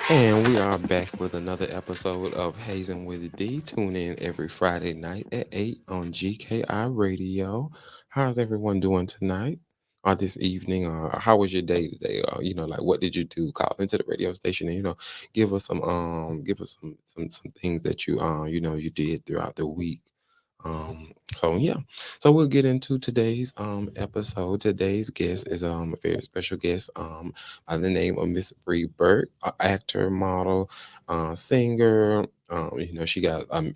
And we are back with another episode of Hazin with D. Tune in every Friday night at 8 on gkiradio. How's everyone doing tonight or this evening? Or how was your day today? Or, like what did you do? Call into the radio station and, give us some things that you did throughout the week. So yeah, so we'll get into today's episode. Today's guest is a very special guest by the name of Miss Brie Burke, actor, model, singer.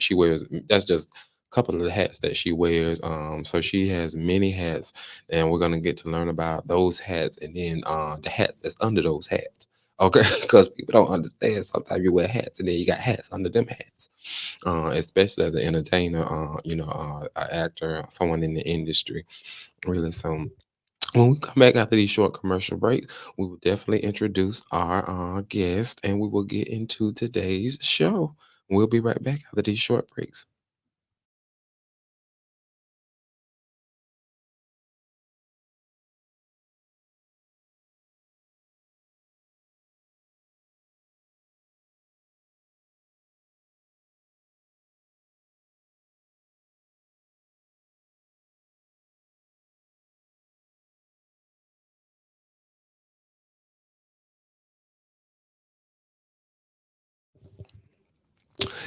She wears that's just a couple of the hats that she wears. So she has many hats, and we're gonna get to learn about those hats and then the hats that's under those hats. Okay, because people don't understand. Sometimes you wear hats and then you got hats under them hats, especially as an entertainer, an actor, someone in the industry, really. So when we come back after these short commercial breaks, we will definitely introduce our guest and we will get into today's show. We'll be right back after these short breaks.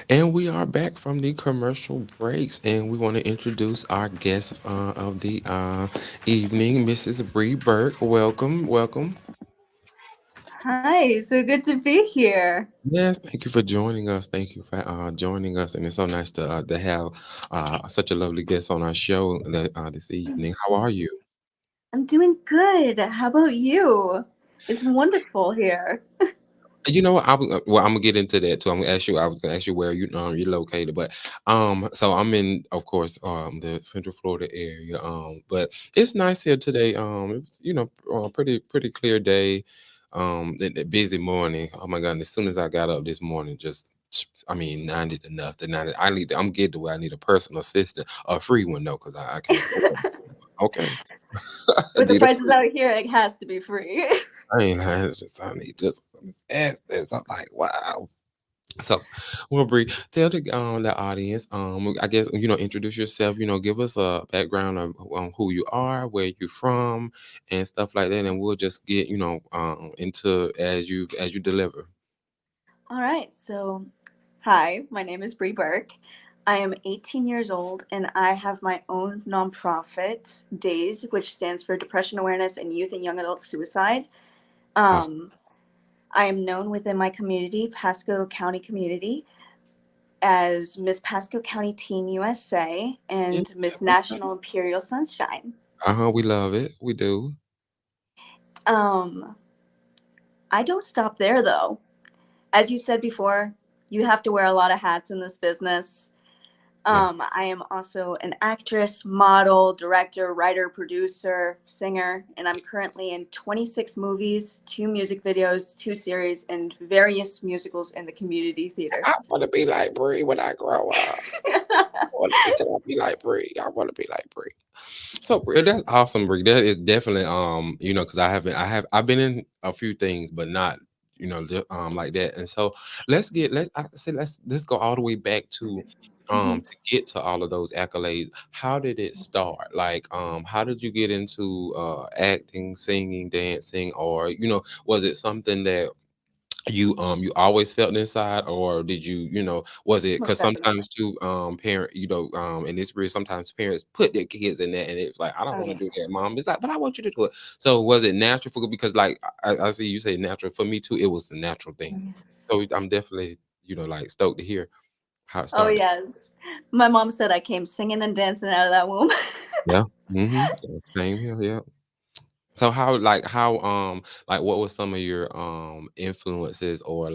And we are back from the commercial breaks, and we want to introduce our guest of the evening, Mrs. Brie Burke. Welcome, welcome. Hi, so good to be here. Yes, thank you for joining us. Thank you for joining us, and it's so nice to have such a lovely guest on our show this evening. How are you? I'm doing good. How about you? It's wonderful here. You know what? I'm gonna get into that too. I'm gonna ask you. I was gonna ask you where you're located, but so I'm in, of course, the Central Florida area. But it's nice here today. It's pretty clear day. A busy morning. Oh my God! And as soon as I got up this morning, just I mean, 90 enough. The 90. I'm getting to where I need a personal assistant, a free one though, because I can't afford it. Okay, I With the need a prices free. out here, it has to be free. I ain't lying. It's just I need just some ass. I'm like, wow. So, well, Bree, tell the audience, I guess introduce yourself. Give us a background of who you are, where you're from, and stuff like that, and we'll just get into as you deliver. All right, so hi, my name is Brie Burke. I am 18 years old and I have my own nonprofit, DAYS, which stands for Depression Awareness and Youth and Young Adult Suicide. Awesome. Um, I am known within my community, Pasco County community, as Miss Pasco County Teen USA Yeah. and Miss Okay. National Imperial Sunshine. We love it. We do. Um, I don't stop there though. As you said before, you have to wear a lot of hats in this business. Yeah. I am also an actress, model, director, writer, producer, singer, and I'm currently in 26 movies, two music videos, two series, and various musicals in the community theater. I want to be like Bree when I grow up. I want to be. Can I be like Bree? I want to be like Bree. So that's awesome, Brie. That is definitely because I've been in a few things, but not like that. And so let's go all the way back Mhm. to get to all of those accolades. How did it start? Like how did you get into acting, singing, dancing, or was it something that you always felt inside, or did was it Most because definitely. sometimes too parent and this really sometimes parents put their kids in that and it's like I don't Oh, want to do that, yes. mom. It's like but I want you to do it. So was it natural for because like I see you say natural for me too, it was a natural thing. Yes. So I'm definitely like stoked to hear how it Oh, started. yes. My mom said I came singing and dancing out of that womb. Yeah. Same here. Yeah. So how what was some of your influences or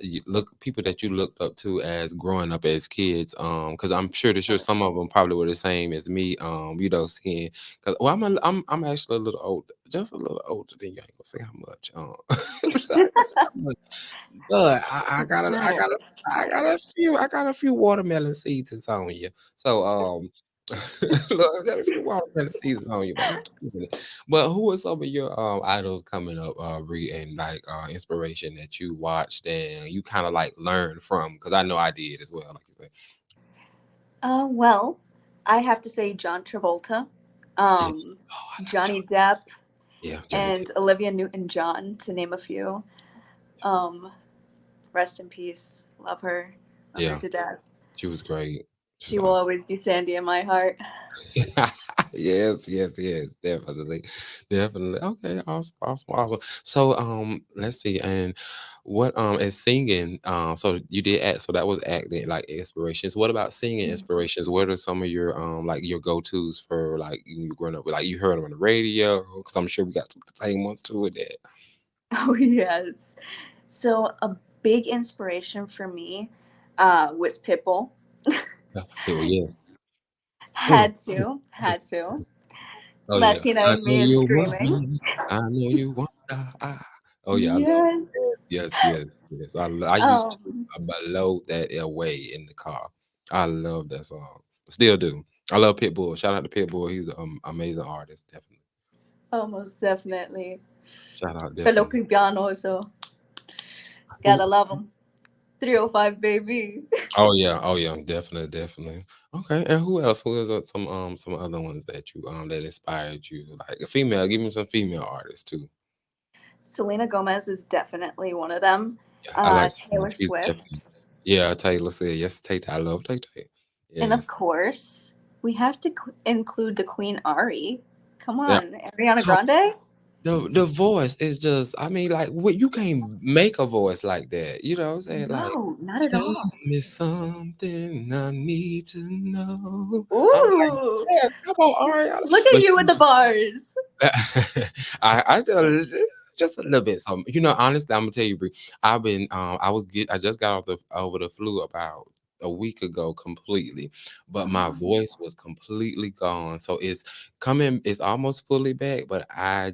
you look people that you looked up to as growing up as kids, because I'm sure some of them probably were the same as me, seeing because well I'm actually a little older, just a little older than you. I ain't gonna say how much, I ain't gonna say how much, but Just nice. I got a few watermelon seeds on you. So Look, I got a few watermelon seasons on you, but not too many. But who are some of your idols coming up, Brie, and like inspiration that you watched and you kind of like learned from? Because I know I did as well, like you said. Well, I have to say John Travolta, Yes. um, Oh, I love Johnny Johnny. Depp, Yeah, Johnny Depp. and Olivia Newton-John, to name a few. Um, Rest in peace. Love her. Love her Yeah, to death. she was great. She She was will awesome. always be Sandy in my heart. Yes, yes, yes, definitely, definitely. Okay, awesome, awesome, awesome. So, let's see, and what is singing? So you did act, so that was acting, like inspirations. What about singing inspirations? What are some of your like your go tos for like you growing up with? Like you heard them on the radio, because I'm sure we got some of the same ones too with that. Oh, yes. So, a big inspiration for me was Pitbull. Yeah, people, yes. Had to, had to. Oh yeah, Latina I in know me is you screaming. want, I know you want. Oh yeah, I love it. Yes. Yes, yes, yes. I used to Um, blow that away in the car. I love that song. Still do. I love Pitbull. Shout out to Pitbull. He's an amazing artist. Definitely. Almost definitely. Shout out, Fellow definitely. Cubiano, so Who? gotta love him. 305 baby. Oh yeah. Oh yeah. Definitely. Definitely. Okay. And who else? Who is some other ones that you that inspired you? Like a female. Give me some female artists too. Selena Gomez is definitely one of them. Yeah, I like Selena. Taylor She's definitely. Swift. Yeah, Taylor said yes. Tay Tay. I love Tay Tay. And of Yes. course, we have to include the Queen Ari. Come Yeah. on, Ariana Grande? The voice is just, I mean, like, what you can't make a voice like that, you know what I'm saying? Like, No, not at "Tell all. me something I need to know." I'm like, Ooh, "Yes, come on, Ariana." look at But you with the bars. I just a little bit something. You know, honestly, Imma tell you, Brie, I just got off the over the flu about a week ago completely, but my Oh, voice was completely gone, so it's almost fully back, but I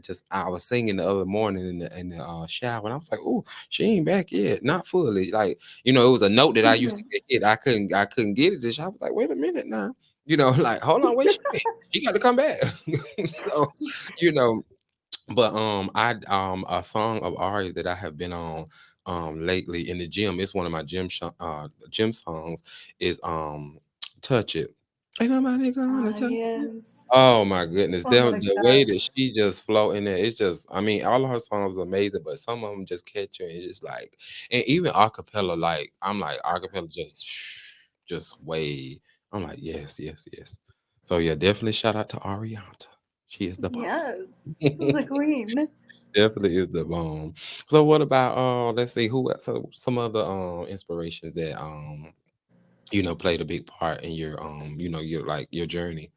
was singing the other morning in the, shower, and I was like, "Ooh, she ain't back yet, not fully." Like, you know, it was a note that I used to mhm. get, I couldn't get it, and I was like, "Wait a minute now." You know, like, "Hold on, where she at? She got to come back." So, you know, but a song of ours that I have been on lately in the gym. It's one of my gym songs is Touch It. Ain't nobody gonna Ah, touch it. yes. Oh my goodness. Oh my The way that gosh. she just flow in there, it's just, I mean, all of her songs are amazing, but some of them just catch you and it's just like, and even acapella, like I'm like acapella just way. I'm like, yes, yes, yes. So yeah, definitely shout out to Ariana. She is the bomb. Yes, the Queen. Definitely is the bomb. So what about let's see who else, so some other inspirations that played a big part in your your like your journey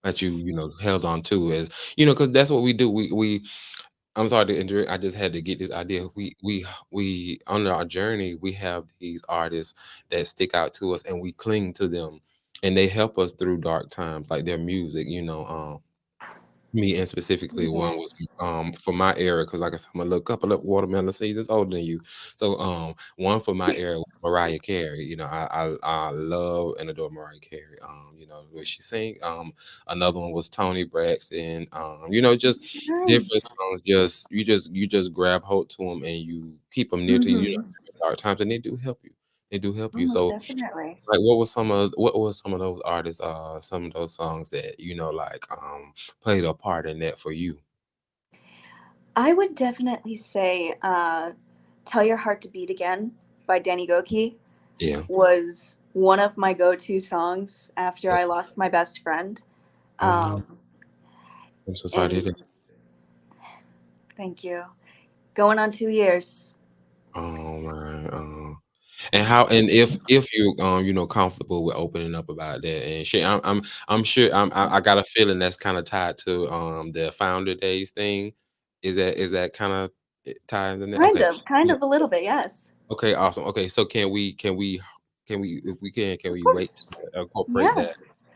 that you held on to as because that's what we do. We I'm sorry to interrupt. I just had to get this idea. We on our journey we have these artists that stick out to us and we cling to them and they help us through dark times like their music, me and specifically one was, Yes. for my era, because like I said, I'm a little couple of watermelon seasons older than you. So, one for my era was Mariah Carey. I love and adore Mariah Carey. What she sing. Another one was Tony Braxton. Just different Nice. songs. You just grab hold to them and you keep them near to you. Hmm. In dark times, and they do help you. They do help you. Almost So, definitely. like, what was some of those artists, some of those songs that like played a part in that for you? I would definitely say Tell Your Heart to Beat Again by Danny Goki Yeah. was one of my go-to songs after Yeah. I lost my best friend. Oh no, Um, I'm so sorry to hear and that. thank you. Going on 2 years. Oh my. And how and if you comfortable with opening up about that and shit, I'm sure I got a feeling that's kind of tied to the Founder Days thing. Is that kind of tied in there? Okay. Kind Yeah. of a little bit, yes. Okay. Awesome. Okay. So can we if we can Of we wait course. to incorporate Yeah.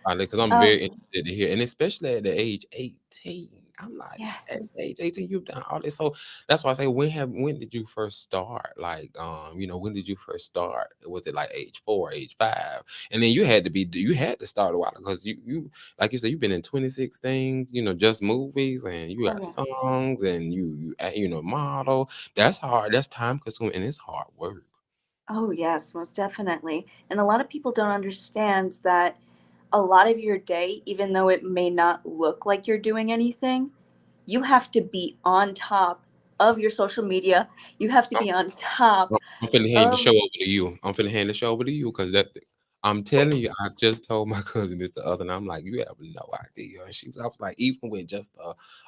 that? Because I'm very Um, interested to hear, and especially at the age 18. I'm like, Yes. hey, JT, you've done all this. So that's why I say, when did you first start? Like, when did you first start? Was it like age 4, age 5? And then you had to start a while because you like you said, you've been in 26 things, just movies, and you Oh got yes. songs, and model. That's hard. That's time consuming, and it's hard work. Oh yes, most definitely. And a lot of people don't understand that a lot of your day, even though it may not look like you're doing anything, you have to be on top of your social media. You have to be on top I'm finna hand the show of over to you. I'm finna hand the show over to you because I'm telling you, I just told my cousin this the other night. I'm like, you have no idea. And I was like, even with just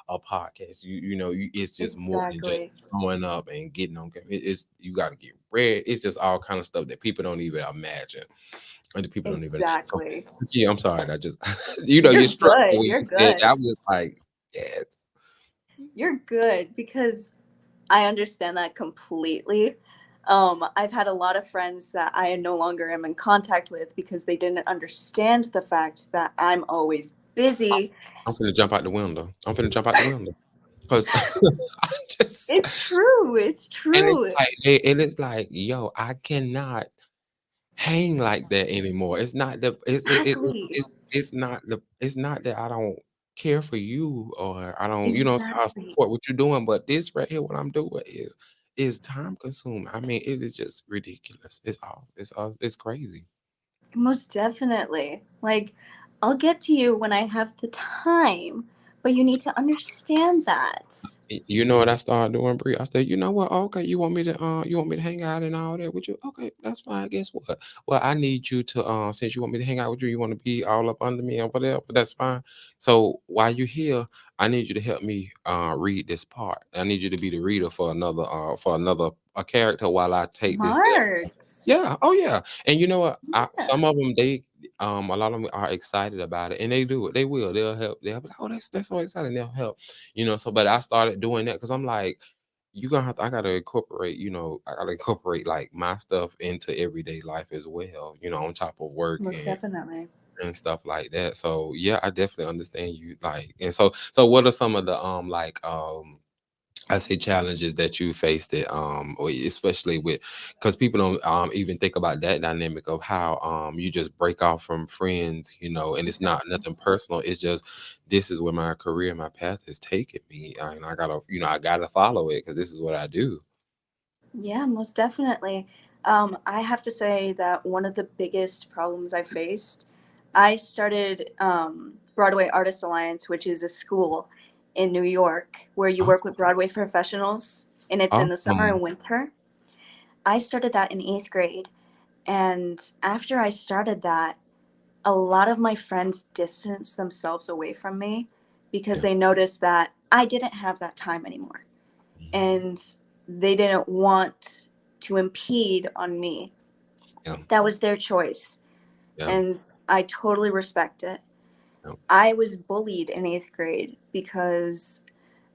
a podcast, it's just more than just exactly, growing up and getting on camera. It's you got to get ready. It's just all kind of stuff that people don't even imagine, and the people don't even. So exactly. yeah, I'm sorry. I just, You're you struck me good. when You're you said that. good. I was just like, yes. You're good because I understand that completely. I've had a lot of friends that I no longer am in contact with because they didn't understand the fact that I'm always busy. I'm finna jump out the window. I'm finna jump out the window because I just. It's true. It's true. And it's like, yo, I cannot hang like that anymore. It's not the Exactly. it's not that I don't care for you, or I don't, I Exactly. support what you're doing, but this right here, what I'm doing is time consuming. I mean, it is just ridiculous. It's crazy. Most definitely. Like, I'll get to you when I have the time, but you need to understand that. You know what I started doing, Brie? I said, you know what? Okay, you want me to hang out and all that with you? Okay, that's fine. Guess what? Well, I need you to since you want me to hang out with you, you want to be all up under me or whatever, that's fine. So while you're here, I need you to help me read this part. I need you to be the reader for another a character while I take this step. Smart. Yeah. Oh, yeah. And you know what? Yeah. Some of them, a lot of them are excited about it, and they do it. They will. They'll help. They'll be like, "Oh, that's so exciting." They'll help. So, but I started doing that because I'm like, I gotta incorporate. I gotta incorporate like my stuff into everyday life as well. On top of work Most definitely. and stuff like that. So yeah, I definitely understand you. Like, and so what are some of the I say challenges that you faced it, or especially with, because people don't even think about that dynamic of how you just break off from friends, and it's not Exactly. nothing personal. It's just this is where my career, my path has taken me, and I gotta follow it because this is what I do. Yeah, most definitely. I have to say that one of the biggest problems I faced, I started Broadway Artist Alliance, which is a school in New York where you Oh, work with Broadway professionals, and it's in the summer awesome. and winter. I started that in eighth grade. And after I started that, a lot of my friends distanced themselves away from me because Yeah. they noticed that I didn't have that time anymore. Mhm. And they didn't want to impede on me. Yeah. That was their choice. Yeah. And I totally respect it. Yeah. I was bullied in eighth grade because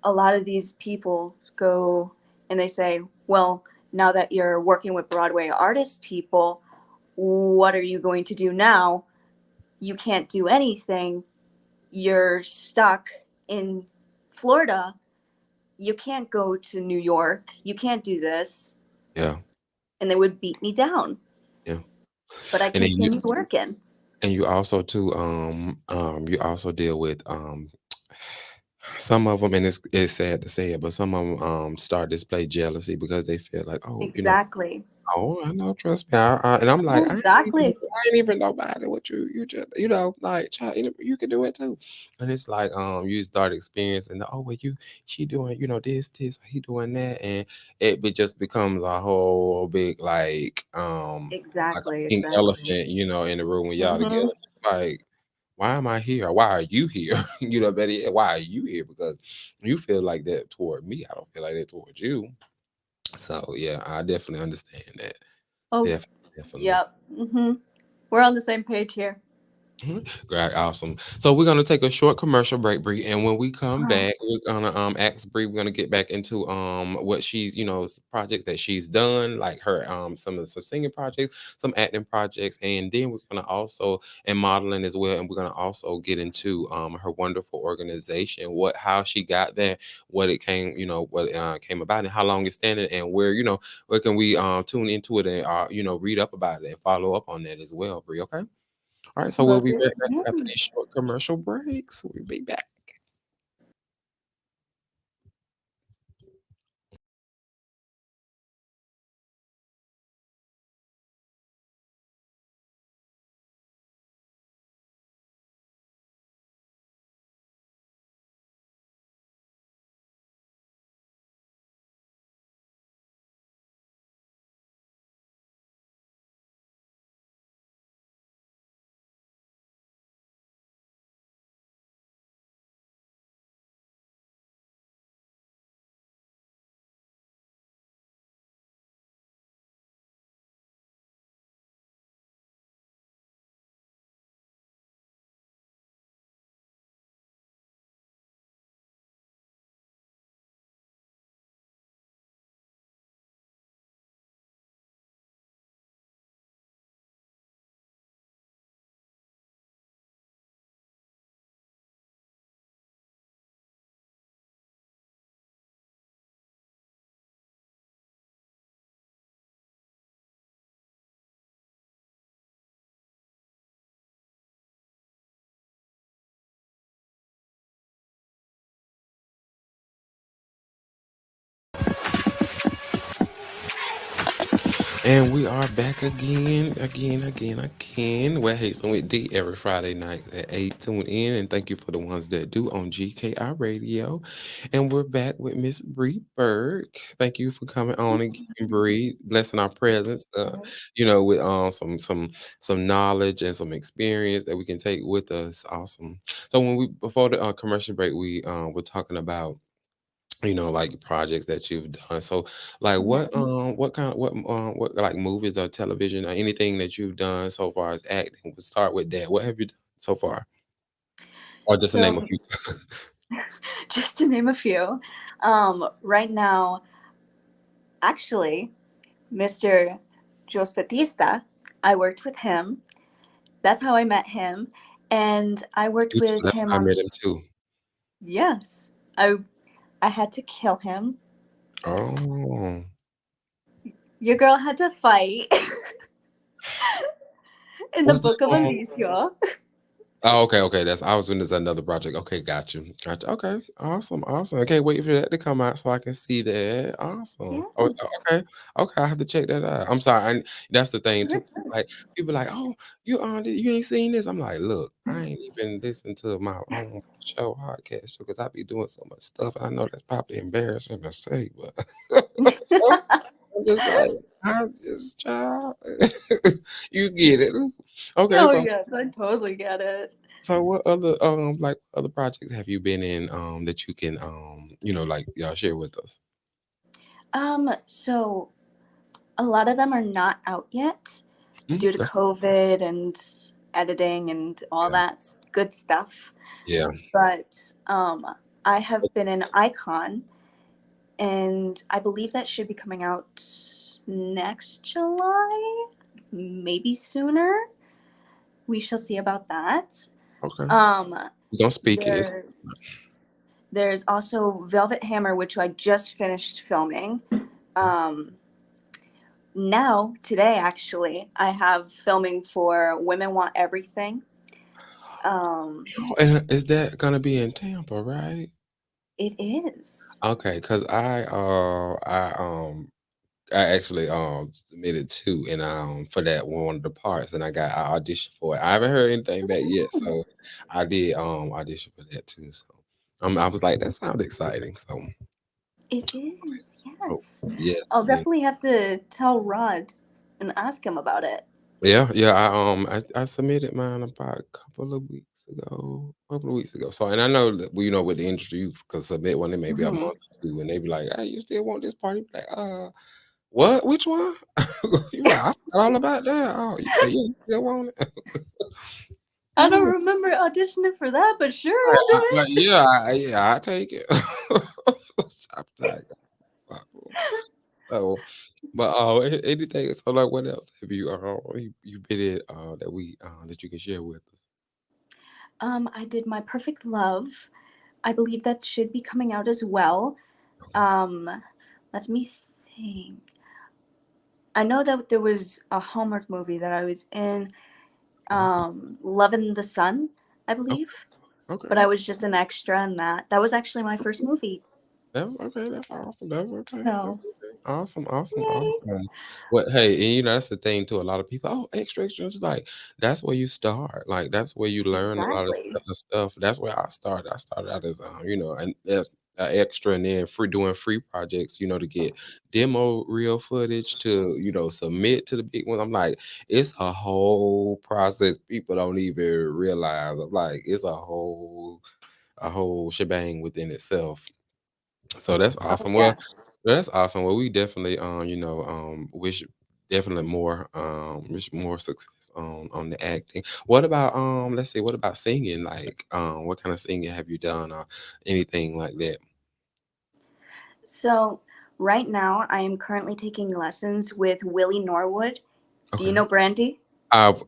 a lot of these people go and they say, well, now that you're working with Broadway artist people, what are you going to do now? You can't do anything. You're stuck in Florida. You can't go to New York. You can't do this. Yeah. And they would beat me down. Yeah. But I And then you continued working. and you also too you also deal with some of them, and it's sad to say it, but some of them start display jealousy because they feel like, oh, Exactly. oh, I know, trust me. And I'm Oh, like, exactly. I ain't even nobody. What you just, like, child, you can do it too. And it's like, you start experiencing the, oh, well, she doing, this, he doing that, and just becomes a whole big like a Exactly. pink Exactly. elephant, in the room when y'all together. Mm-hmm. It's like, why am I here? Why are you here? Better yet, why are you here? Because you feel like that toward me. I don't feel like that towards you. So yeah, I definitely understand that. Oh, Definitely, definitely. yep. Mm-hmm. We're on the same page here. Mhm. Great, awesome. So we're gonna take a short commercial break, Bree, and when we come All back, right. we're gonna ask Bree. We're gonna get back into what she's projects that she's done, like her some of the singing projects, some acting projects, and then we're gonna also and modeling as well, and we're gonna also get into her wonderful organization, what how she got there, what it came what came about, and how long it's standing, and where can we tune into it and read up about it and follow up on that as well, Bree. Okay. All right, so we'll Will be do. right back Yeah. after these short commercial breaks. We'll be back. And we are back again. We're Hazin with D every Friday night at 8. Tune in and thank you for the ones that do on GKI Radio. And we're back with Miss Brie Burke. Thank you for coming on again, Brie, blessing our presence, with some knowledge and some experience that we can take with us. Awesome. So when we before the commercial break, we were talking about like projects that you've done. So, like, Mhm. what like movies or television or anything that you've done so far as acting? We'll start with that. What have you done so far, or just to name a So, few? just to name a few, right now, actually, Mr. Jos Batista, I worked with him. That's how I met him. And I worked Me too. with That's him how I on, met him too. yes, I had to kill him. Oh, Your girl had to fight in the what's the Book of Amicia. Oh, okay. That's I was when there's another project. Okay, got you. Okay, awesome. I can't wait for that to come out so I can see that. Awesome. Oh, Yes. okay. I have to check that out. I'm sorry. That's the thing too. You're good. Like people like, oh, you ain't seen this. I'm like, look, I ain't even listened to my own show podcast because I be doing so much stuff, and I know that's probably embarrassing to say, but I'm just like, I just child, you get it. Okay, Oh, so yes, I totally get it. what other like other projects have you been in that you can like y'all share with us? So a lot of them are not out yet Mhm, due to that's COVID and editing and all yeah. that good stuff. Yeah. But I have been an icon, and I believe that should be coming out next July, maybe sooner. We shall see about that. Okay. Um, We gonna speak it. there, there's also Velvet Hammer, which I just finished filming. Um, Now, today, actually, I have filming for Women Want Everything. Um, Oh, and is that gonna be in Tampa, right? it is. Okay, because I actually submitted two and for that one of the parts and I auditioned for it. I haven't heard anything back yet, Oh, so I did audition for that too. So I was like, that sounded exciting. So it is, oh, yes. yeah, I'll yeah. definitely have to tell Rod and ask him about it. Yeah. I submitted mine about a couple of weeks ago. So, and I know that with the industry, you can submit one, it may be a Hmm. month or two, and they be like, "Hey, you still want this party?" Be like, what? Which one? You like, I forgot all about that. Oh, yeah, you still want it? I don't remember auditioning for that, but sure, I'll do Like, it. yeah, I take it. I'm tired. So, but anything. So, like, what else have you been in that we that you can share with us? I did My Perfect Love. I believe that should be coming out as well. Okay. Um, Let me think. I know that there was a Hallmark movie that I was in, Okay. Love in the Sun, I Okay. believe, but I Okay. was just an extra in that. That was actually my first movie. That's okay. That's awesome. That's okay. That's So, okay. Awesome. Awesome. yay! Awesome. Well, hey, and that's the thing too. A lot of people, oh, extra, extra. It's like that's where you start. Like that's where you learn a lot of Exactly. stuff. That's where I started. I started out as and as an extra, and then free doing free projects. To get demo real footage to submit to the big one. I'm like, it's a whole process. People don't even realize. I'm like, it's a whole shebang within itself. So that's Oh, awesome. Well, yes. that's awesome. Well, we definitely wish definitely wish more success on the acting. What about let's see, what about singing? Like what kind of singing have you done or anything like that? So, right now, I am currently taking lessons with Willie Norwood. Do you Okay. know Brandy? I've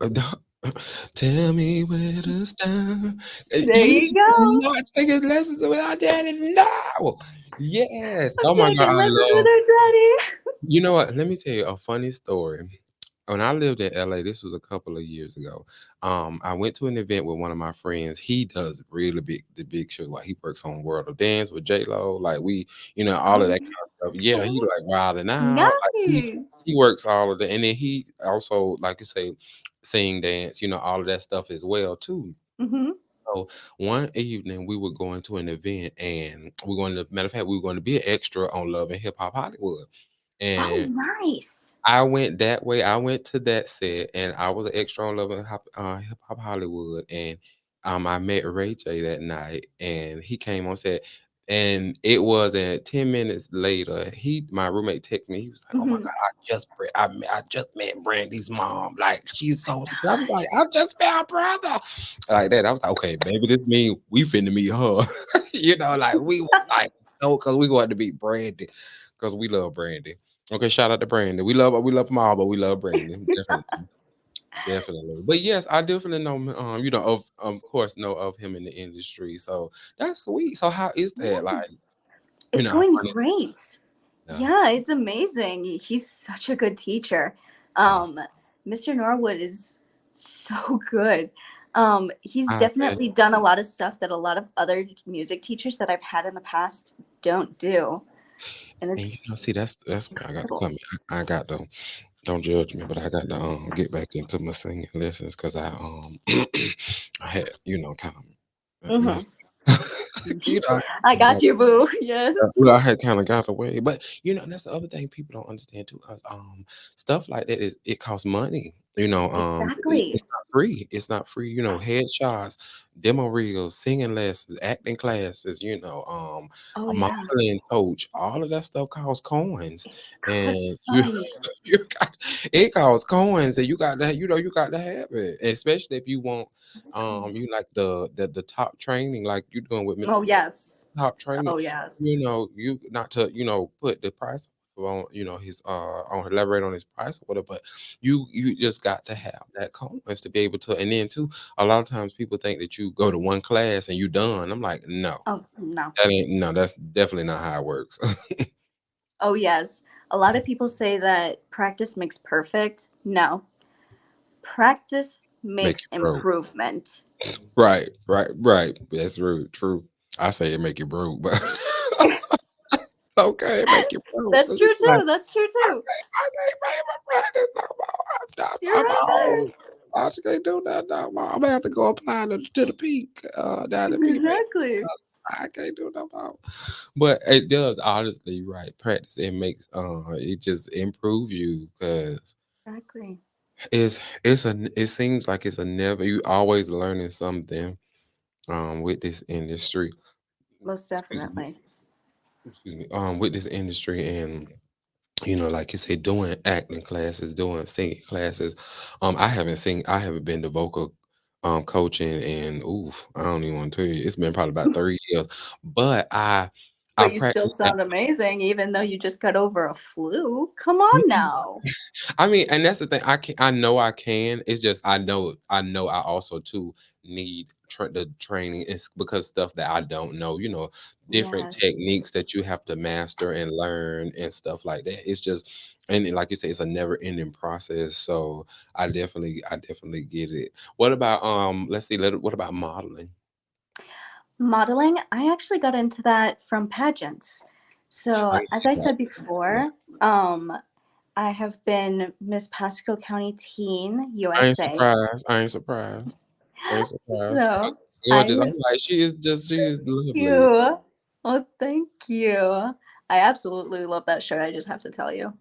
tell me where to start. There You you said go. not taking lessons without daddy. No. Yes. I'm Oh my God. taking I lessons with love. her daddy. You know what? Let me tell you a funny story. When I lived in LA, this was a couple of years ago. I went to an event with one of my friends. He does really big shows. Like he works on World of Dance with J Lo. Like all of Oh, that kind of stuff. Yeah, he beautiful. like wilding out. Like he Nice. works all of that, and then he also like you say, sing, dance. All of that stuff as well too. Mm-hmm. So one evening we were going to an event, and we're going to matter of fact we were going to be an extra on Love and Hip Hop Hollywood, Oh, and nice. I went that way. I went to that set, and I was an extra on Love and Hip Hop Hollywood, and I met Ray J that night, and he came on set, and it wasn't 10 minutes later. My roommate texted me. He was like, "Oh my Mm-hmm. God, I just met Brandy's mom. Like she's so." I was like, "I just met her brother," like that. I was like, "Okay, baby, this mean we finna meet her." Like we was like so because we wanted to meet Brandy because we love Brandy. Okay, shout out to Brandon. We love them all, but we love Brandon. Definitely. Definitely. But yes, I definitely know of course know of him in the industry. So that's sweet. So how is that? Like, Yes. It's how going fun is great. that? Yeah, it's amazing. He's such a good teacher. Um, Awesome. Mr. Norwood is so good. He's I bet. definitely done a lot of stuff that a lot of other music teachers that I've had in the past don't do. And And it's see, that's where I got to incredible. come in. I got to don't judge me, but I got to get back into my singing lessons because I had kind of Hmm. messed I I got you, boo. Yes. well, I had kinda got away, but, that's the other thing people don't understand too, 'cause, stuff like that it costs money, it's Exactly. not free. It's not free, headshots, demo reels, singing lessons, acting classes, Oh, a yeah. modeling coach, all of that stuff costs coins, Cost and you tons. you got it costs coins, and you got to have it, especially if you want, Exactly. you like the top training like you doing with Mr. Oh, yes. Top training, Oh, yes. you not to, put the price on, his on elaborate on his price or whatever, but you just got to have that confidence to be able to. And then too, a lot of times people think that you go to one class and you done. I'm like, no, Oh, no. that's definitely not how it works. Oh, yes. A lot of people say that practice makes perfect. No, practice Make makes you broke. improvement. Right, right, right. That's rude. True. I say it make you broke, but it's okay. Make you broke. That's 'Cause you true like, too. That's true too. I can't pay my practice no more. You're I'm right. old. I just can't do that no more. I'm gonna have to go apply to the peak, down at peak. Exactly. I can't do no more. But it does honestly, right? Practice it just improves you because Exactly. it seems like it's a never you always learning something with this industry. Most Excuse me, definitely. excuse me. With this industry and like you say, doing acting classes, doing singing classes. I haven't been to vocal coaching, and oof, I don't even want to tell you, it's been probably about 3 years. But I But you still practice that. sound amazing, even though you just got over a flu. Come on now. I mean, and that's the thing. I know I can. It's just I know I also too need the training. It's because stuff that I don't know. Different Yes. techniques that you have to master and learn and stuff like that. It's just, and then, like you say, it's a never ending process. So I definitely get it. What about Let's see. What about modeling? Modeling, I actually got into that from pageants. I So, ain't as see I that. said before, um, I have been Miss Pasco County Teen I ain't USA. surprised. I ain't surprised. I ain't surprised. So, That's gorgeous. I'm I like, she is lovely. you. Oh, thank you. I absolutely love that shirt. I just have to tell you.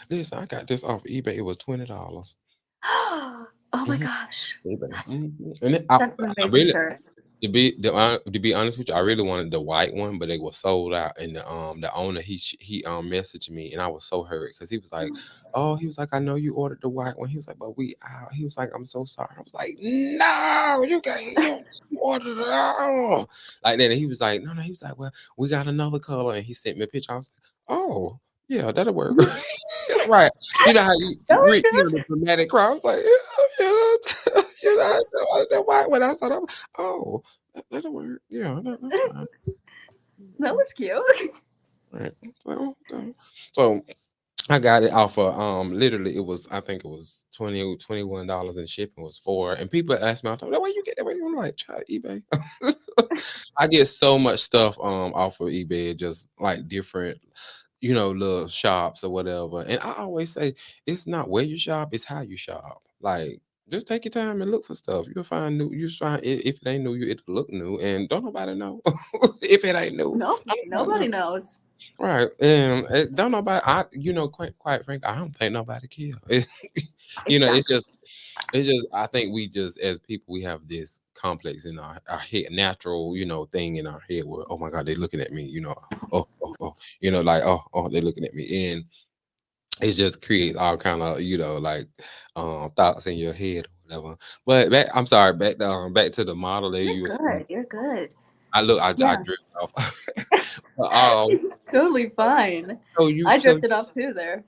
Listen, I got this off eBay. It was $20. Oh my Mhm. gosh. eBay. That's And that's an I amazing really, shirt. to be honest with you, I really wanted the white one, but it was sold out. And the owner, he messaged me, and I was so hurt because he was like, "Oh," he was like, "I know you ordered the white one." He was like, "But we out." He was like, "I'm so sorry." I was like, "No, you can't. You ordered it out." Like that. And he was like, "No, no." He was like, "Well, we got another color," and he sent me a picture. I was like, "Oh, yeah, that'll work." Right. You know how That was Rick, the good. dramatic crowd was like, "Yeah, yeah." The white when I saw that, oh, that'll work. Yeah, that's fine. That Mhm. was cute. Right. So, okay. So I got it off of literally it was, I think it was $21 and shipping was four. And people ask me all the time, where you get that? Where you? I'm like, try eBay. I get so much stuff off of eBay, just like different, little shops or whatever. And I always say it's not where you shop, it's how you shop. Like, just take your time and look for stuff. You'll find new. You find it, if it ain't new, it'll look new, and don't nobody know if it ain't new. No, Don't nobody know. nobody knows. Right. And don't nobody. Quite frankly, I don't think nobody care. It's Exactly. just. I think we just, as people, we have this complex in our head, natural, thing in our head where, oh my God, they're looking at me. Oh, like, oh, they're looking at me, and it just creates all kind of, like thoughts in your head or whatever. But I'm sorry, back to the model that You're you were saying. good. You're good. I Yeah. drift off. But, It's totally fine. so you I so drifted off too there.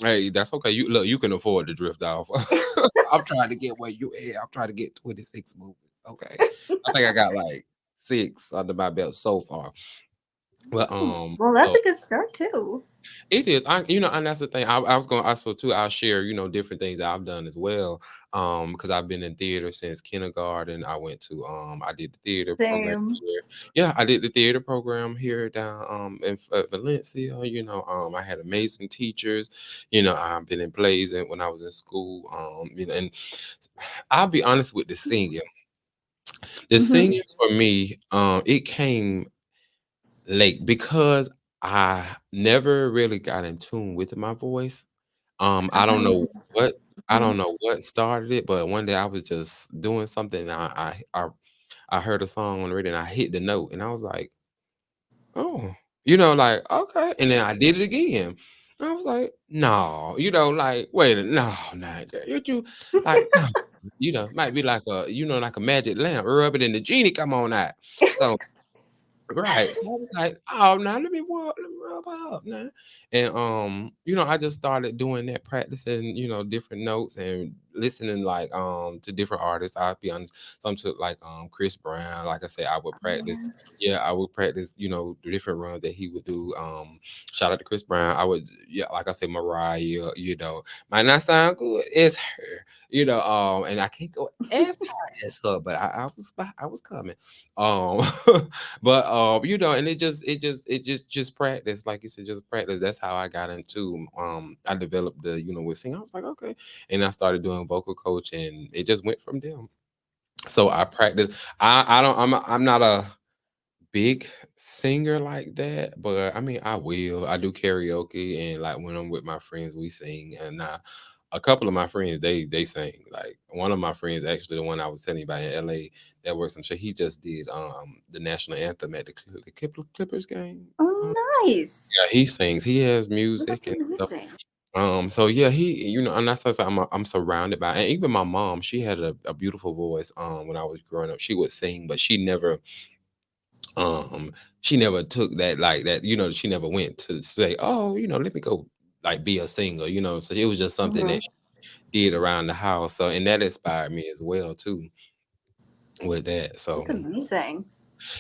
hey, that's okay. You look, you can afford to drift off. I'm trying to get where you at. I'm trying to get 26 movies. Okay. I think I got like six under my belt so far. But Well, that's so a good start too. it is. And that's the thing. I was going to also too. I'll share, different things that I've done as well. Because I've been in theater since kindergarten. I did the theater program Same. here. Yeah, I did the theater program here down in Valencia. I had amazing teachers. I've been in plays and when I was in school. And I'll be honest with the singing. The Hmm. singing for me, it came late because I never really got in tune with my voice. I don't know Nice. what I Mhm. don't know what started it, but one day I was just doing something. And I heard a song on the radio and I hit the note and I was like, oh, like okay. And then I did it again. And I was like, no, like wait a no, no, you like no. Might be like like a magic lamp. Rub it and the genie come on out. So right. So I was like, "Oh, now let me rub her up now." And I just started doing that, practicing, different notes and listening like to different artists. I'll be honest, some to like Chris Brown. Like I said, I would practice. Yes. Yeah, I would practice, the different runs that he would do. Shout out to Chris Brown. I would, yeah, like I said, Mariah, might not sound good. It's her, and I can't go as high as her, but I was coming. Um But and it just practice, like you said, just practice. That's how I got into I developed the, with singing. I was like, okay. And I started doing vocal coach and it just went from there. So I practice. I don't I'm not a big singer like that, but I mean I will. I do karaoke and like when I'm with my friends we sing and a couple of my friends they sing. Like one of my friends, actually the one I was telling you about in LA that works on show, he just did the national anthem at the Clippers game. Oh, Yeah, nice. he sings. He has music That's and stuff. amazing. So yeah, and that's what I'm surrounded by, and even my mom, she had a beautiful voice. When I was growing up, she would sing, but um, she never took that like that. She never went to say, oh, let me go like be a singer. So it was just something that Hmm. she did around the house. So and that inspired me as well too with that. So That's amazing.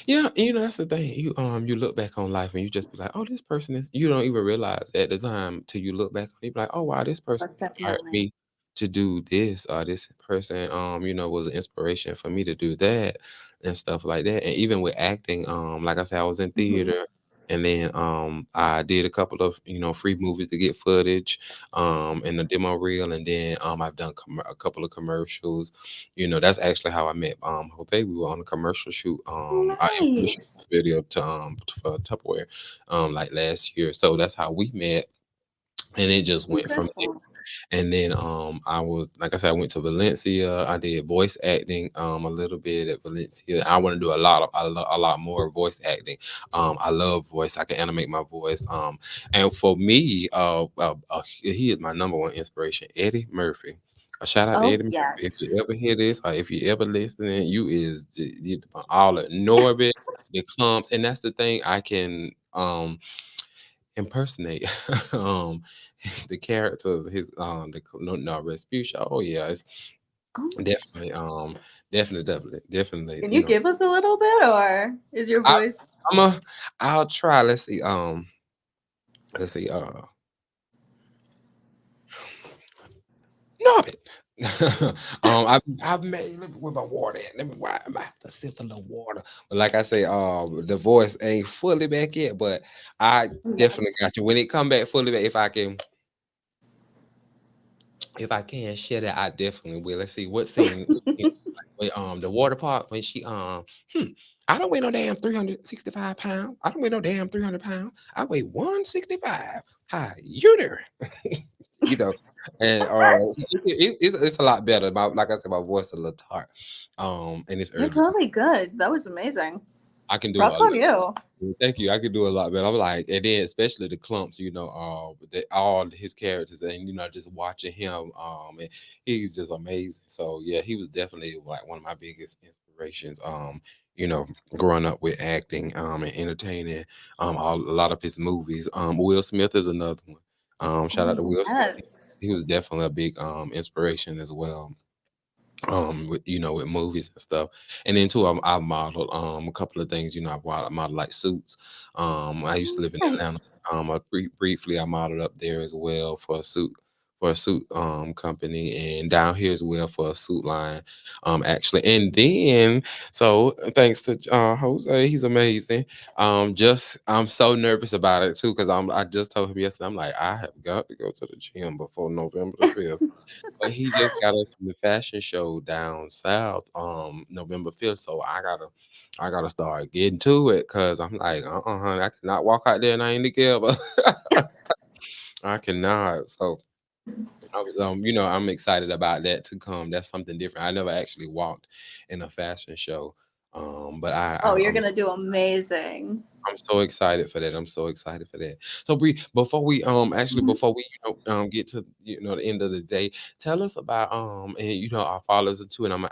yeah, that's the thing. You look back on life and you just be like, oh, this person is. You don't even realize at the time till you look back. You be like, oh wow, this person Most inspired definitely. me to do this, or this person, was an inspiration for me to do that and stuff like that. And even with acting, like I said, I was in Hmm. theater, and then I did a couple of free movies to get footage, and the demo reel, and then I've done a couple of commercials. That's actually how I met Jose. We were on a commercial shoot, our information Nice. video for Tupperware, like last year. So that's how we met, and it just went from there. Incredible. And then I was like I said, I went to Valencia. I did voice acting a little bit at Valencia. I want to do a lot more voice acting. I love voice. I can animate my voice. And for me, he is my number one inspiration, Eddie Murphy. A shout out to Oh Eddie Murphy. If you yes. ever hear this, or if you ever listening, you all of Norbit, the clumps, and that's the thing. I can impersonate um the characters, his the no Respucia. Oh yeah, it's Oh, definitely definitely can you give us a little bit, or is your I, voice? I'll try. Let's see Norbit. I've made. Let me with my water at. Let me why I have to sip a little water. But like I say, the voice ain't fully back yet, but I definitely Yes. got you. When it come back fully back, if I can share that, I definitely will. Let's see what scene with the water park when she hmm, I don't weigh no damn 365 pounds. I don't weigh no damn 300 pounds. I weigh 165. How you doing? you know, and it's a lot better. Like I said, my voice a little tart. And it's You're early too. totally good. That was amazing. I can do Props on you. thank you. I could do a lot better. I'm like, and then especially the clumps, all his characters, and just watching him, and he's just amazing. So yeah, he was definitely like one of my biggest inspirations. You know, growing up with acting, and entertaining, a lot of his movies. Will Smith is another one. Shout out to Oh Will Smith. yes. He was definitely a big inspiration as well, with movies and stuff. And then too, I've modeled a couple of things. I modeled like suits. I used to live in Atlanta. Nice. Briefly I modeled up there as well for a suit company, and down here as well for a suit line, actually. And then so thanks to Jose, he's amazing. Just I'm so nervous about it too, because I just told him yesterday, I'm like, I have got to go to the gym before November the 5th. But he just got us in the fashion show down south, November 5th. So I gotta start getting to it, because I'm like, honey, I cannot walk out there and I ain't together. I cannot. So I'm excited about that to come. That's something different. I never actually walked in a fashion show. But Oh, you're gonna do amazing. I'm so excited for that. I'm so excited for that. So Bree, Mhm. before we get to the end of the day, tell us about and our followers too, and I'm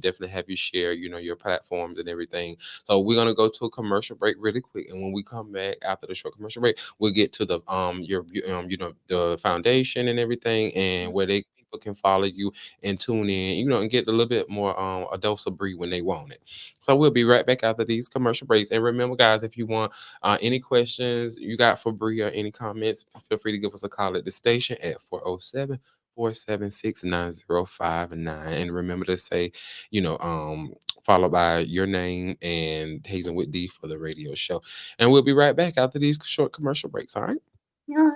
definitely have you share your platforms and everything. So we're gonna go to a commercial break really quick, and when we come back after the short commercial break, we'll get to the the foundation and everything, and where they people can follow you and tune in, and get a little bit more a dose of Bree when they want it. So we'll be right back after these commercial breaks. And remember, guys, if you want any questions you got for Brie or any comments, feel free to give us a call at the station at 407-476-9059. And remember to say, followed by your name and Hazinwitdee for the radio show. And we'll be right back after these short commercial breaks. All right. Yeah.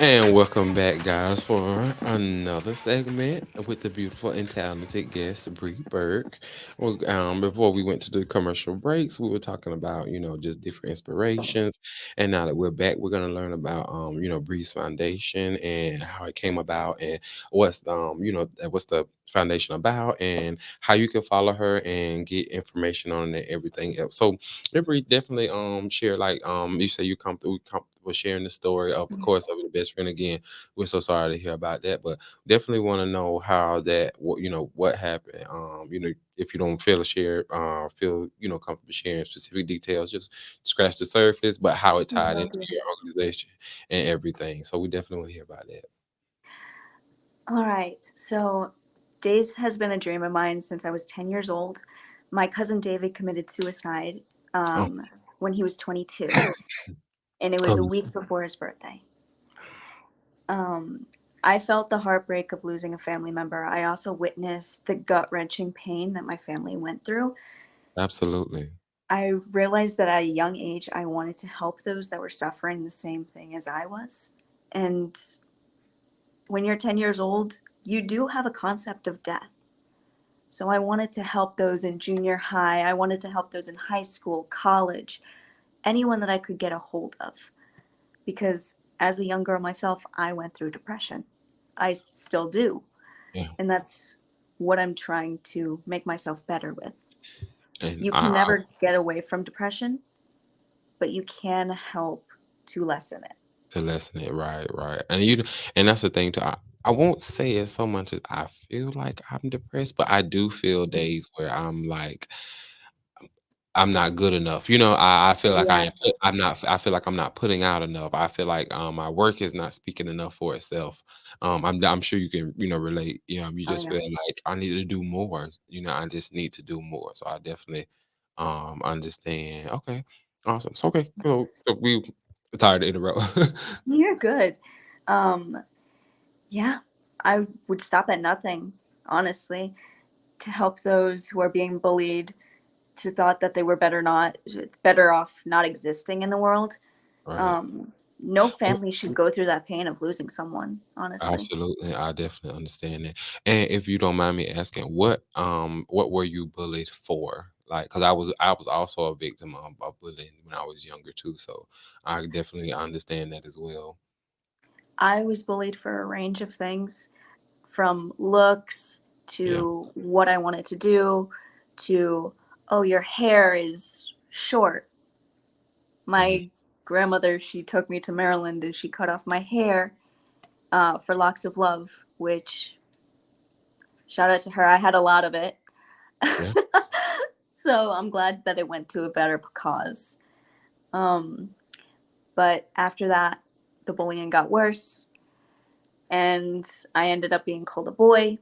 And welcome back, guys, for another segment with the beautiful and talented guest, Brie Burke. Well, before we went to the commercial breaks, we were talking about, just different inspirations. And now that we're back, we're going to learn about, Brie's foundation and how it came about and what's the foundation about and how you can follow her and get information on it and everything else. So, Brie, definitely share like you say you comfortable sharing the story of course of Yes. your best friend again. We're so sorry to hear about that, but definitely want to know how that what happened. If you don't feel comfortable sharing specific details, just scratch the surface, but how it tied Will into do. your organization and everything. So we definitely want to hear about that. All right. So, Days has been a dream of mine since I was 10 years old. My cousin David committed suicide Oh, um, when he was 22, and it was a oh, week before his birthday. Um, I felt the heartbreak of losing a family member. I also witnessed the gut wrenching pain that my family went through. absolutely. I realized that at a young age, I wanted to help those that were suffering the same thing as I was. And when you're 10 years old, you do have a concept of death. So I wanted to help those in junior high. I wanted to help those in high school, college, anyone that I could get a hold of. Because as a young girl myself, I went through depression. I still do. Yeah, And that's what I'm trying to make myself better with. and You can never get away from depression, but you can help to lessen it. to lessen it, right, right. And that's the thing too. I won't say it so much as I feel like I'm depressed, but I do feel days where I'm like I'm not good enough. I feel like Yes. I feel like I'm not putting out enough. I feel like my work is not speaking enough for itself. I'm sure you can, relate. You Oh, just yeah. feel like I need to do more. I just need to do more. So I definitely understand. Okay. Awesome. So okay, so we tired to interrupt. You're good. Um, yeah, I would stop at nothing, honestly, to help those who are being bullied, to thought that they were better off not existing in the world. Right. No family should go through that pain of losing someone, honestly. Absolutely, I definitely understand that. And if you don't mind me asking, what were you bullied for? Like, because I was also a victim of bullying when I was younger too, so I definitely understand that as well. I was bullied for a range of things, from looks Yeah. to what I wanted to do to, oh, your hair is short. Mhm. My grandmother, she took me to Maryland and she cut off my hair for locks of love, which, shout out to her, I had a lot of it. Yeah. So I'm glad that it went to a better cause. Um, but after that, the bullying got worse, and I ended up being called a boy,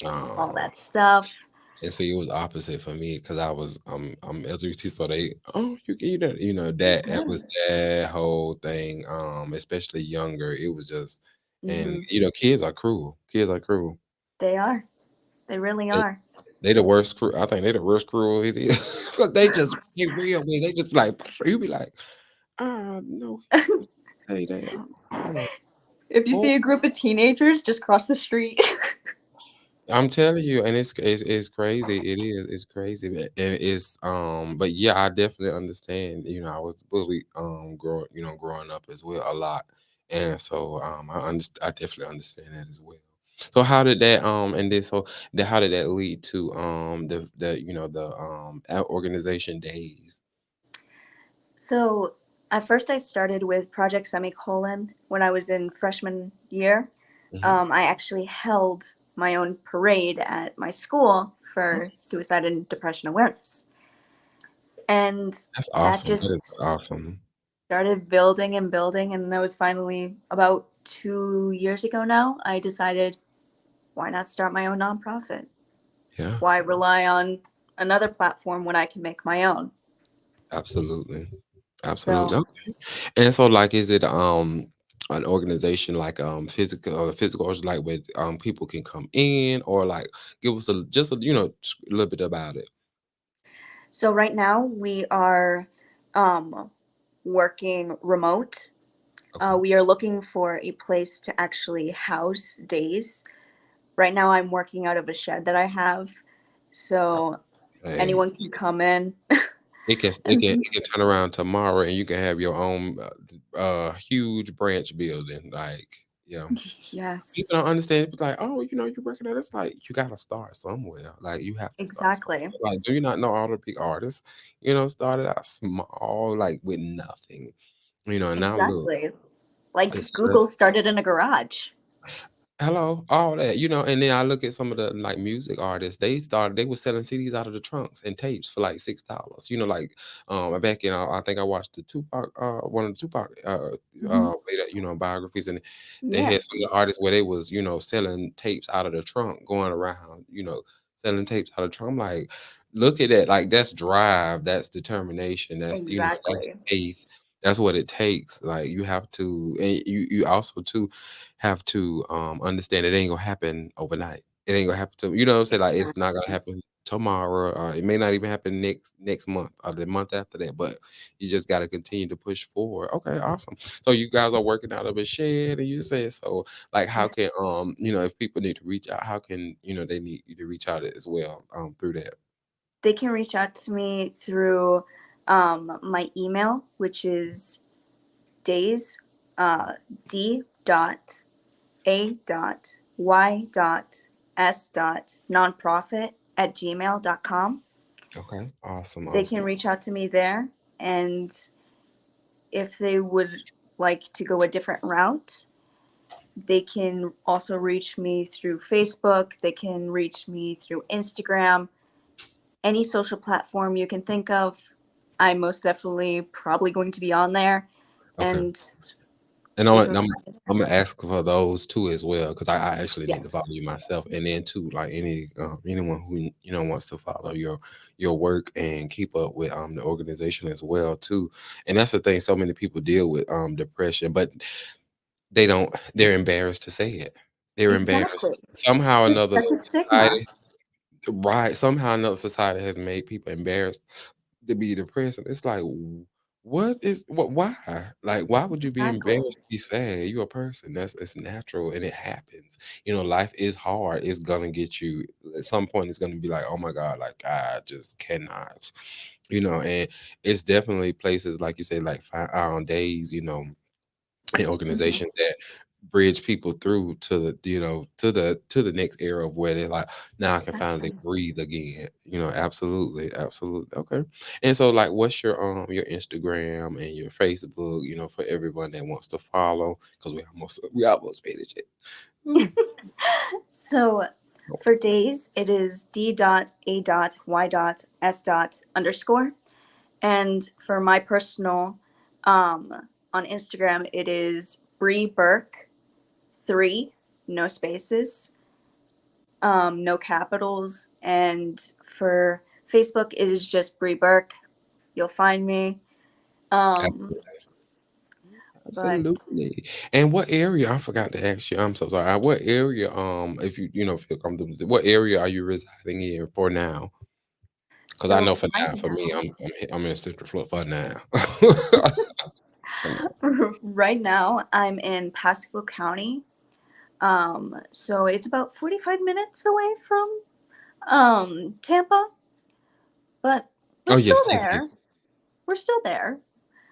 all Oh, that stuff. and see, it was opposite for me because I'm LGBT, so they that Yeah. was that whole thing. Especially younger, it was just and Hmm. kids are cruel. Kids are cruel. They are. They really They are. they the worst crew. I think they the worst crew it is. 'Cause they real me. They just like you be like, no, hey, they oh, If you oh. see a group of teenagers, just cross the street. I'm telling you, and it's crazy. It is. It's crazy. And but yeah, I definitely understand. I was bullied growing up as well a lot. And so I definitely understand that as well. So how did that and then so how did that lead to the organization days? So at first, I started with Project Semicolon when I was in freshman year. Hmm. I actually held my own parade at my school Oh, for suicide and depression awareness. And that's that awesome. That is just awesome. started building and building. And that was finally about 2 years ago now. I decided, why not start my own nonprofit? Yeah, Why rely on another platform when I can make my own? absolutely. Absolutely. So, Okay. And so like is it an organization like physical or is it like where people can come in or like give us a little bit about it. so right now we are um, working remote. Okay. We are looking for a place to actually house days. Right now, I'm working out of a shed that I have, so Hey, anyone can come in. it And can turn around tomorrow, and you can have your own huge branch building. Like, yeah. People yes, don't understand. It's like, oh, you're working at. It's like you gotta start somewhere. Like you have to start exactly, somewhere. Like, do you not know all the big artists? Started out small, like with nothing. And now look, exactly. Like it's Google just started in a garage. hello, all that, and then I look at some of the like music artists. They were selling CDs out of the trunks and tapes for like $6. Like back in I think I watched the Tupac one of the Tupac Hmm. biographies, and they had some Yes, of the artists where they was selling tapes out of the trunk, going around selling tapes out of the trunk. I'm like, look at that, like that's drive, that's determination, that's exactly. faith. That's what it takes. Like you have to, and you also too have to understand it ain't gonna happen overnight. It ain't gonna happen to what I'm saying. Like it's not gonna Exactly. happen tomorrow. It may not even happen next month or the month after that. But you just gotta continue to push forward. Okay, awesome. So you guys are working out of a shed, and you said so. Like, how Yeah. can if people need to reach out, how can they need you to reach out as well through that? They can reach out to me through my email, which is days, d dot a dot y dot s dot nonprofit at gmail.com. Okay, awesome, They can awesome. reach out to me there, and if they would like to go a different route, they can also reach me through Facebook. They can reach me through Instagram, any social platform you can think of. I'm most definitely probably going to be on there, Okay. and And they I'm can I'm find me there. I'm gonna ask for those too as well, because I actually need to follow Yes. you myself, and then too, like anyone who wants to follow your work and keep up with the organization as well too. And that's the thing. So many people deal with depression, but they're embarrassed to say it. They're Exactly. embarrassed somehow or There's another. such a stigma. Society, right? Somehow or another, society has made people embarrassed to be depressed. And it's like, why? Like, why would you be Exactly. embarrassed to be sad? You're a person. It's natural and it happens. Life is hard. It's gonna get you at some point. It's gonna be like, oh my God, like I just cannot. And it's definitely places like you say, like days, and Mhm. organizations that bridge people through to the next era of where they're like, now I can finally Exactly. breathe again. Absolutely, absolutely. Okay. And so like what's your Instagram and your Facebook, for everyone that wants to follow? Because we almost made it yet. Ooh. So for days, it is d dot a dot y dot s dot underscore. And for my personal, on Instagram, it is Brie Burke 3, no spaces, no capitals. And for Facebook, it is just Brie Burke. You'll find me. Um, Absolutely. but Absolutely. And what area? I forgot to ask you. I'm so sorry. What area? If you feel comfortable, what area are you residing in for now? Because I know so for right now, for me, now, I'm in Central Florida for now. For now. right now, I'm in Pasco County. So it's about 45 minutes away from Tampa, but we're Oh still yes, yes, there. yes. We're still there.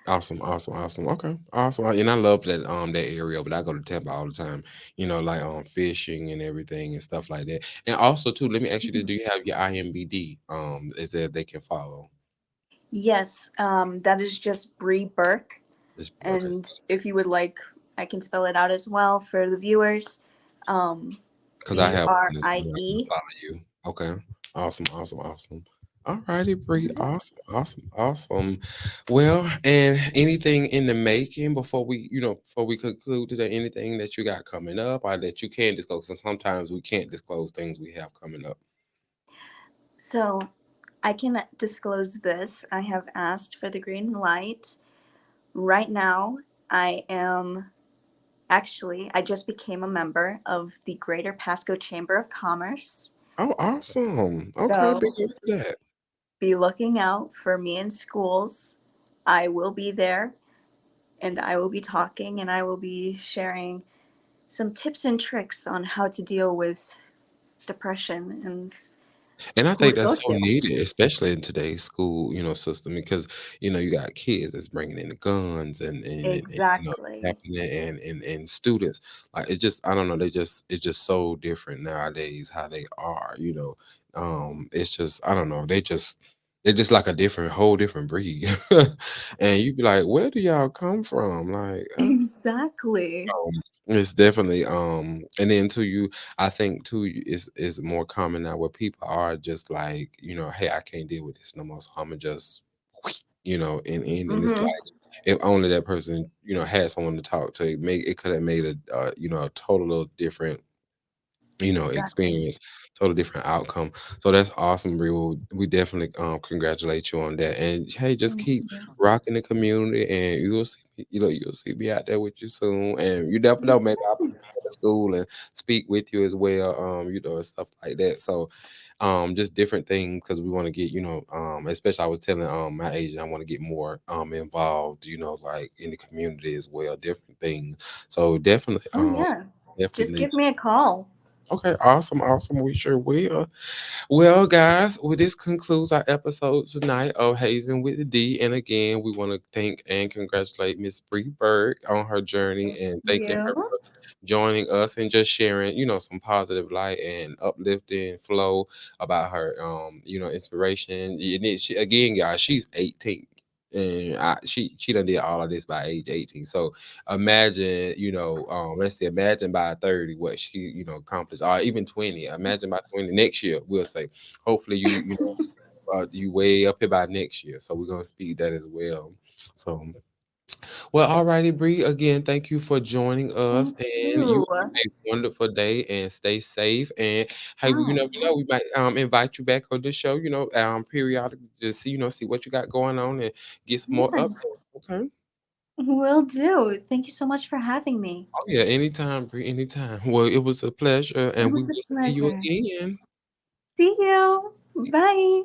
Awesome, awesome, awesome. Okay, awesome. And I love that area, but I go to Tampa all the time. Like fishing and everything and stuff like that. And also too, let me ask you this: do you have your IMBD? Is that they can follow? Yes, that is just Brie Burke. Okay. And if you would like, I can spell it out as well for the viewers. Um, 'Cause I B have R one as I well, I can E. follow you. Okay. Awesome, awesome, awesome. Alrighty, Bree. Mhm. Awesome, awesome, awesome. Well, and anything in the making before we conclude today, anything that you got coming up or that you can disclose? And sometimes we can't disclose things we have coming up. So I can disclose this. I have asked for the green light. Right now, I am actually, I just became a member of the Greater Pasco Chamber of Commerce. Oh, awesome. Okay, big So ups to that. be looking out for me in schools. I will be there. and I will be talking and I will be sharing some tips and tricks on how to deal with depression and And I who think to go that's so to. needed, especially in today's school, system because, you got kids that's bringing in the guns and Exactly. happening and students. Like, it's just I don't know, it's just so different nowadays how they are, you know? It's just I don't know, they're just like a different whole different breed. And you be like, "Where do y'all come from?" Like, Exactly. it's definitely and then too I think too is more common now where people are just like, hey, I can't deal with this no more. So I'ma just and it's Mm-hmm. like if only that person, had someone to talk to, it could have made a total different Exactly. experience, total different outcome. So that's awesome, Brie. Well, we definitely congratulate you on that. And hey, just Thank keep you. rocking the community, and you'll see, you'll see me out there with you soon. And you never know, maybe I'll be at Yes. the school and speak with you as well. And stuff like that. So, just different things because we want to get, especially I was telling my agent I want to get more involved, like in the community as well, different things. So definitely, Oh yeah. Just definitely. give me a call. Okay, awesome, awesome. We sure will. Well, guys, well, this concludes our episode tonight of Hazin with the D. And again, we want to thank and congratulate Miss Brie Burke on her journey Thank and thanking her you. for joining us and just sharing, some positive light and uplifting flow about her, inspiration. And again, guys, she's 18. And she done did all of this by age 18. So imagine, let's say imagine by 30 what she, accomplished, or even 20. Imagine by 20 next year, we'll say. Hopefully you way up here by next year. So we're gonna speed that as well. So well, alrighty, Bree. Again, thank you for joining us, Thank and you you. have a wonderful day and stay safe. And hey, you Oh, never know, we might invite you back on the show, periodically to see, see what you got going on and get some more yes. updates. Okay. Will do. Thank you so much for having me. Oh yeah, anytime, Bree, anytime. Well, it was a pleasure, It and we was a will see you pleasure. again. See you. Bye.